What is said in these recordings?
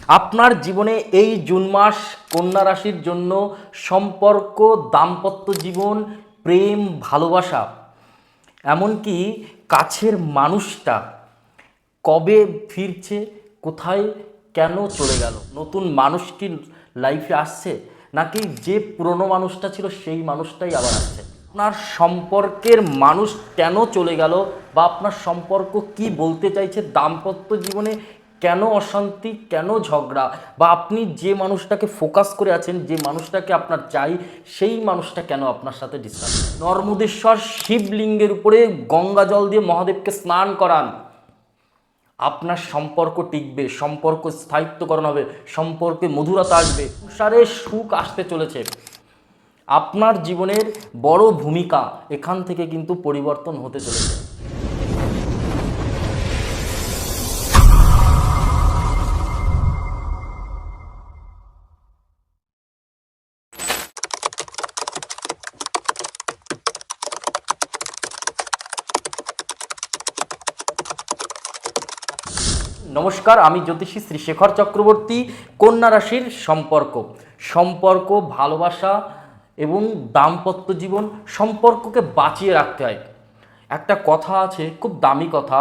আপনার জীবনে এই জুন মাস কন্যা রাশির জন্য সম্পর্ক, দাম্পত্য জীবন, প্রেম, ভালোবাসা, এমনকি কাছের মানুষটা কবে ফিরছে, কোথায়, কেন চলে গেল, নতুন মানুষ কি লাইফে আসছে, নাকি যে পুরনো মানুষটা ছিল সেই মানুষটাই আবার আসছে, আপনার সম্পর্কের মানুষ কেন চলে গেল, বা আপনার সম্পর্ক কি বলতে চাইছে, দাম্পত্য জীবনে কেন অশান্তি, কেন ঝগড়া, বা আপনি যে মানুষটাকে ফোকাস করে আছেন, যে মানুষটাকে আপনার চাই, সেই মানুষটা কেন আপনার সাথে ডিস্টার্ব। নর্মদেশ্বর শিবলিঙ্গের উপরে গঙ্গা জল দিয়ে মহাদেবকে স্নান করান, আপনার সম্পর্ক টিকবে, সম্পর্ক স্থায়িত্বকরণ হবে, সম্পর্কে মধুরতা আসবে, সংসারে সুখ আসতে চলেছে। আপনার জীবনের বড় ভূমিকা এখান থেকে কিন্তু পরিবর্তন হতে চলেছে। নমস্কার, আমি জ্যোতিষী শ্রী শেখর চক্রবর্তী। কন্যা রাশির সম্পর্ক, ভালোবাসা এবং দাম্পত্য জীবন, সম্পর্ককে বাঁচিয়ে রাখতে হয়। একটা কথা আছে, খুব দামি কথা,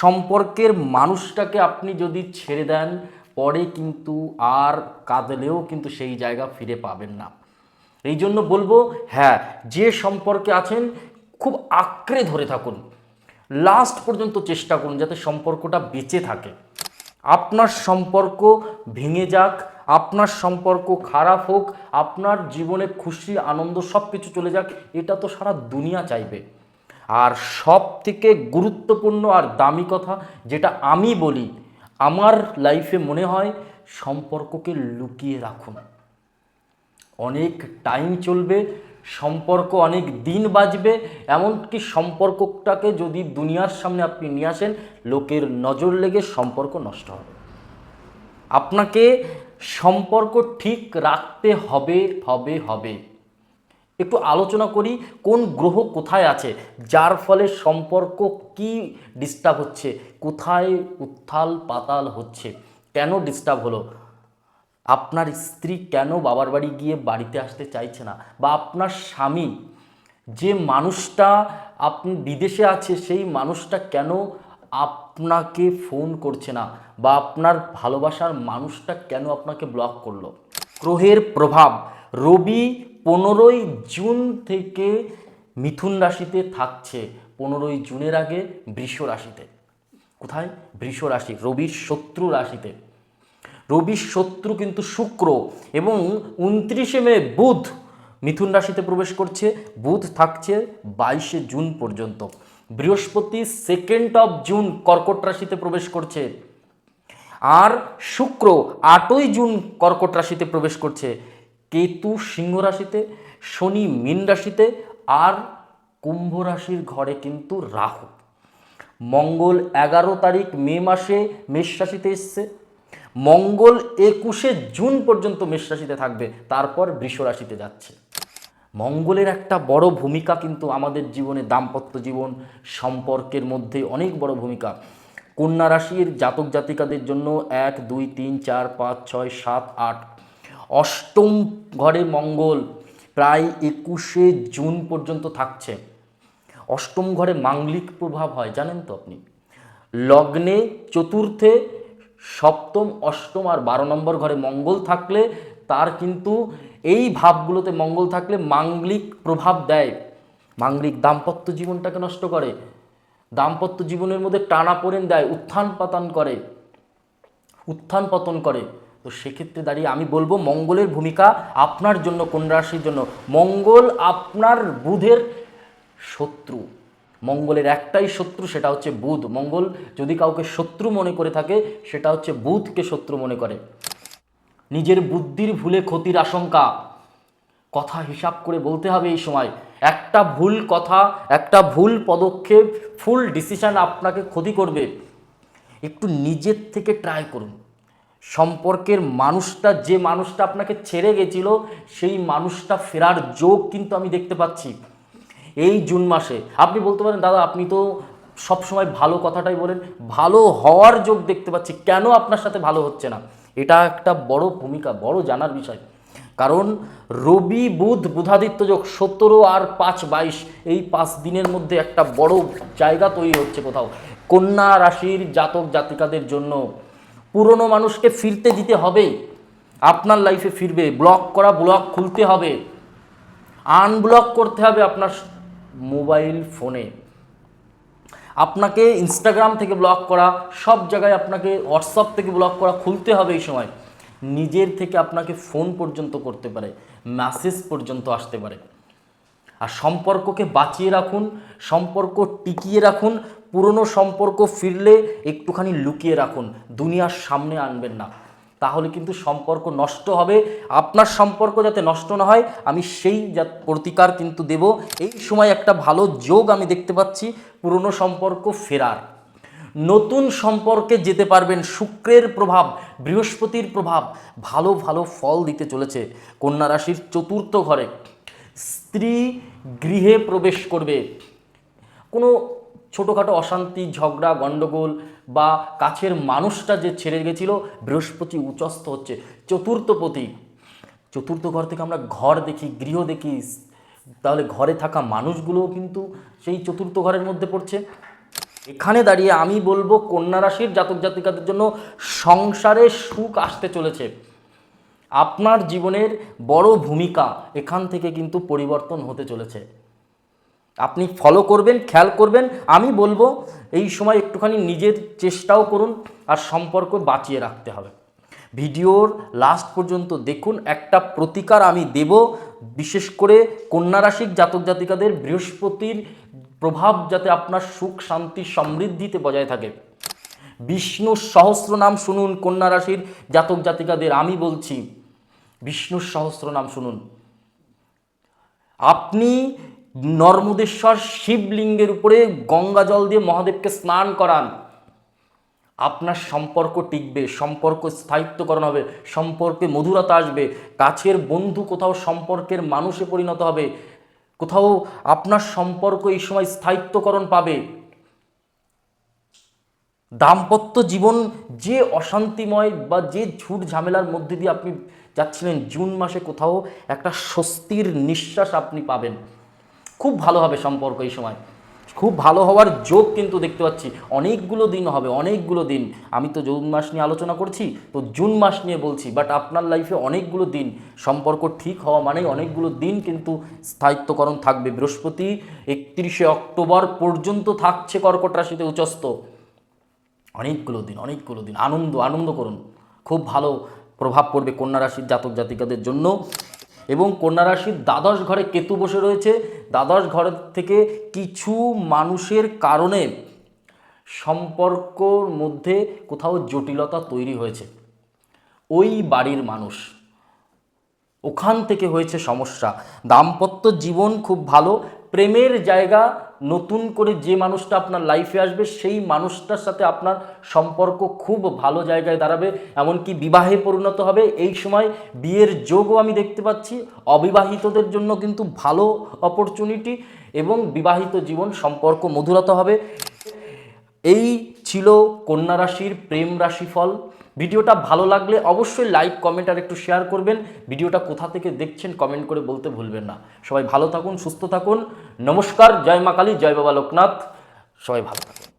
সম্পর্কের মানুষটাকে আপনি যদি ছেড়ে দেন, পরে কিন্তু আর কাঁদলেও কিন্তু সেই জায়গা ফিরে পাবেন না। এই জন্য বলবো, হ্যাঁ, যে সম্পর্কে আছেন খুব আঁকড়ে ধরে থাকুন, লাস্ট পর্যন্ত চেষ্টা করুন যাতে সম্পর্কটা বেঁচে থাকে। আপনার সম্পর্ক ভেঙে যাক, আপনার সম্পর্ক খারাপ হোক, আপনার জীবনে খুশি আনন্দ সব কিছু চলে যাক, এটা তো সারা দুনিয়া চাইবে। আর সব থেকে গুরুত্বপূর্ণ আর দামি কথা যেটা আমি বলি, আমার লাইফে মনে হয়, সম্পর্ককে লুকিয়ে রাখুন। অনেক টাইম চলবে, সম্পর্ক অনেক দিন বাঁচবে, এমনকি সম্পর্কটাকে যদি দুনিয়ার সামনে আপনি নিয়ে আসেন, লোকের নজর লেগে সম্পর্ক নষ্ট হবে। আপনাকে সম্পর্ক ঠিক রাখতে হবে হবে হবে। একটু আলোচনা করি, কোন গ্রহ কোথায় আছে, যার ফলে সম্পর্ক কি ডিস্টার্ব হচ্ছে, কোথায় উত্থাল পাতাল হচ্ছে, কেন ডিস্টার্ব হলো, আপনার স্ত্রী কেন বাবার বাড়ি গিয়ে বাড়িতে আসতে চাইছে না, বা আপনার স্বামী যে মানুষটা আপনি বিদেশে আছে সেই মানুষটা কেন আপনাকে ফোন করছে না, বা আপনার ভালোবাসার মানুষটা কেন আপনাকে ব্লক করলো। গ্রহের প্রভাব, রবি 15ই জুন থেকে মিথুন রাশিতে থাকছে, 15ই জুনের আগে বৃষ রাশিতে। কোথায়? বৃষ রাশি, রবির শত্রু রাশিতে। রবির শত্রু কিন্তু শুক্র, এবং 29শে মে বুধ মিথুন রাশিতে প্রবেশ করছে, বুধ থাকছে 22শে জুন পর্যন্ত। বৃহস্পতি 2nd জুন কর্কট রাশিতে প্রবেশ করছে, আর শুক্র 8ই জুন কর্কট রাশিতে প্রবেশ করছে। কেতু সিংহ রাশিতে, শনি মীন রাশিতে, আর কুম্ভ রাশির ঘরে কিন্তু রাহু। মঙ্গল 11 তারিখ মে মাসে মেষ রাশিতে এসছে, মঙ্গল 21শে জুন পর্যন্ত মেষ রাশিতে থাকবে, তারপর বৃষ রাশিতে যাচ্ছে। মঙ্গলের একটা বড় ভূমিকা কিন্তু আমাদের জীবনে, দাম্পত্য জীবন, সম্পর্কের মধ্যে অনেক বড় ভূমিকা। কন্যা রাশির জাতক জাতিকাদের জন্য 1 2 3 4 5 6 7 8 অষ্টম ঘরে মঙ্গল প্রায় 21শে জুন পর্যন্ত থাকছে। অষ্টম ঘরে মাঙ্গলিক প্রভাব হয়, জানেন তো আপনি। লগ্নে চতুর্থে, সপ্তম, অষ্টম আর 12 নম্বর ঘরে মঙ্গল থাকলে তার কিন্তু এই ভাবগুলোতে মঙ্গল থাকলে মাঙ্গলিক প্রভাব দেয়, মাঙ্গলিক দাম্পত্য জীবনটাকে নষ্ট করে, দাম্পত্য জীবনের মধ্যে টানাপোড়েন দেয়, উত্থান পতন করে। তো সেক্ষেত্রে দাঁড়িয়ে আমি বলবো, মঙ্গলের ভূমিকা আপনার জন্য, কন্যা রাশির জন্য, মঙ্গল আপনার বুধের শত্রু। মঙ্গলের একটাই শত্রু, সেটা হচ্ছে বুধ। মঙ্গল যদি কাউকে শত্রু মনে করে থাকে, সেটা হচ্ছে বুধকে শত্রু মনে করে। নিজের বুদ্ধির ভুলে ক্ষতির আশঙ্কা, কথা হিসাব করে বলতে হবে এই সময়। একটা ভুল কথা, একটা ভুল পদক্ষেপ, ফুল ডিসিশন আপনাকে ক্ষতি করবে। একটু নিজের থেকে ট্রাই করুন। সম্পর্কের মানুষটা, যে মানুষটা আপনাকে ছেড়ে গেছিল, সেই মানুষটা ফেরার যোগ কিন্তু আমি দেখতে পাচ্ছি এই জুন মাসে। আপনি বলতে পারেন, দাদা আপনি তো সব সময় ভালো কথাটাই বলেন, ভালো হওয়ার যোগ দেখতে পাচ্ছি, কেন আপনার সাথে ভালো হচ্ছে না? এটা একটা বড় ভূমিকা, বড় জানার বিষয়। কারণ রবি বুধ বুধাদিত্য যোগ 17 আর 5 22, এই 5 দিনের মধ্যে একটা বড় জায়গা তৈরি হচ্ছে কোথাও কন্যা রাশির জাতক জাতিকাদের জন্য। পুরনো মানুষকে ফিরতে দিতে হবে, আপনার লাইফে ফিরবে। ব্লক করা ব্লক খুলতে হবে, আনব্লক করতে হবে আপনার মোবাইল ফোনে। আপনাকে ইনস্টাগ্রাম থেকে ব্লক করা, সব জায়গায় আপনাকে হোয়াটসঅ্যাপ থেকে ব্লক করা খুলতে হবে এই সময়। নিজের থেকে আপনাকে ফোন পর্যন্ত করতে পারে, মেসেজ পর্যন্ত আসতে পারে। আর সম্পর্ককে বাঁচিয়ে রাখুন, সম্পর্ক টিকিয়ে রাখুন। পুরনো সম্পর্ক ফিরলে একটুখানি লুকিয়ে রাখুন, দুনিয়ার সামনে আনবেন না, তাহলে কিন্তু সম্পর্ক নষ্ট হবে। আপনার সম্পর্ক যাতে নষ্ট না হয় আমি সেই প্রতিকার কিন্তু দেব। এই সময় একটা ভালো যোগ আমি দেখতে পাচ্ছি পুরনো সম্পর্ক ফেরার। নতুন সম্পর্কে যেতে পারবেন, শুক্রের প্রভাব, বৃহস্পতির প্রভাব ভালো ভালো ফল দিতে চলেছে। কন্যা রাশির 4র্থ ঘরে স্ত্রী গৃহে প্রবেশ করবে। কোনো ছোটোখাটো অশান্তি, ঝগড়া, গণ্ডগোল বা কাছের মানুষটা যে ছেড়ে গেছিল, বৃহস্পতি উচ্চস্থ হচ্ছে। 4র্থপতি, 4র্থ ঘর থেকে আমরা ঘর দেখি, গৃহ দেখি, তাহলে ঘরে থাকা মানুষগুলোও কিন্তু সেই 4র্থ ঘরের মধ্যে পড়ছে। এখানে দাঁড়িয়ে আমি বলবো কন্যা রাশির জাতক জাতিকাদের জন্য সংসারে সুখ আসতে চলেছে। আপনার জীবনের বড় ভূমিকা এখান থেকে কিন্তু পরিবর্তন হতে চলেছে। আপনি ফলো করবেন, খেয়াল করবেন। আমি বলবো এই সময় একটুখানি নিজের চেষ্টাও করুন, আর সম্পর্ক বাঁচিয়ে রাখতে হবে। ভিডিওর লাস্ট পর্যন্ত দেখুন, একটা প্রতিকার আমি দেব, বিশেষ করে কন্যা রাশির জাতক জাতিকাদের বৃহস্পতির প্রভাব যাতে আপনার সুখ শান্তি সমৃদ্ধিতে বজায় থাকে। বিষ্ণু সহস্র নাম শুনুন কন্যা রাশির জাতক জাতিকাদের, আমি বলছি বিষ্ণুর সহস্র নাম শুনুন। আপনি নর্মদেশ্বর শিবলিঙ্গের উপরে গঙ্গা জল দিয়ে মহাদেবকে স্নান করান, আপনার সম্পর্ক টিকবে, সম্পর্ক স্থায়িত্বকরণ হবে, সম্পর্কে মধুরতা আসবে। কাছের বন্ধু কোথাও সম্পর্কের মানুষে পরিণত হবে, কোথাও আপনার সম্পর্ক এই সময় স্থায়িত্বকরণ পাবে। দাম্পত্য জীবন যে অশান্তিময় বা যে ঝুট ঝামেলার মধ্যে দিয়ে আপনি যাচ্ছিলেন, জুন মাসে কোথাও একটা স্বস্তির নিঃশ্বাস আপনি পাবেন। খুব ভালো হবে সম্পর্ক এই সময়, খুব ভালো হওয়ার যোগ কিন্তু দেখতে পাচ্ছি। অনেকগুলো দিন হবে, অনেকগুলো দিন। আমি তো জুন মাস নিয়ে আলোচনা করছি, তো জুন মাস নিয়ে বলছি, বাট আপনার লাইফে অনেকগুলো দিন সম্পর্ক ঠিক হওয়া মানে অনেকগুলো দিন কিন্তু স্থায়িত্বকরণ থাকবে। বৃহস্পতি 31শে অক্টোবর পর্যন্ত থাকছে কর্কট রাশিতে উচ্চস্থ। অনেকগুলো দিন, অনেকগুলো দিন আনন্দ করুন। খুব ভালো প্রভাব পড়বে কন্যা রাশির জাতক জাতিকাদের জন্য। এবং কন্যা রাশির দ্বাদশ ঘরে কেতু বসে রয়েছে। দ্বাদশ ঘর থেকে কিছু মানুষের কারণে সম্পর্কর মধ্যে কোথাও জটিলতা তৈরি হয়েছে। ওই বাড়ির মানুষ, ওখান থেকে হয়েছে সমস্যা। দাম্পত্য জীবন খুব ভালো, প্রেমের জায়গা, নতুন করে যে মানুষটা আপনার লাইফে আসবে সেই মানুষটার সাথে আপনার সম্পর্ক খুব ভালো জায়গায় দাঁড়াবে, এমনকি বিবাহে পরিণত হবে। এই সময় বিয়ের যোগও আমি দেখতে পাচ্ছি। অবিবাহিতদের জন্য কিন্তু ভালো অপরচুনিটি, এবং বিবাহিত জীবন সম্পর্ক মধুরতা হবে। এই ছিল কন্যা রাশির প্রেম রাশিফল। ভিডিওটা ভালো লাগলে অবশ্যই লাইক, কমেন্ট আর একটু শেয়ার করবেন। ভিডিওটা কোথা থেকে দেখছেন কমেন্ট করে বলতে ভুলবেন না। সবাই ভালো থাকুন, সুস্থ থাকুন। নমস্কার, জয় মা কালী, জয় বাবা লোকনাথ। সবাই ভালো থাকুন।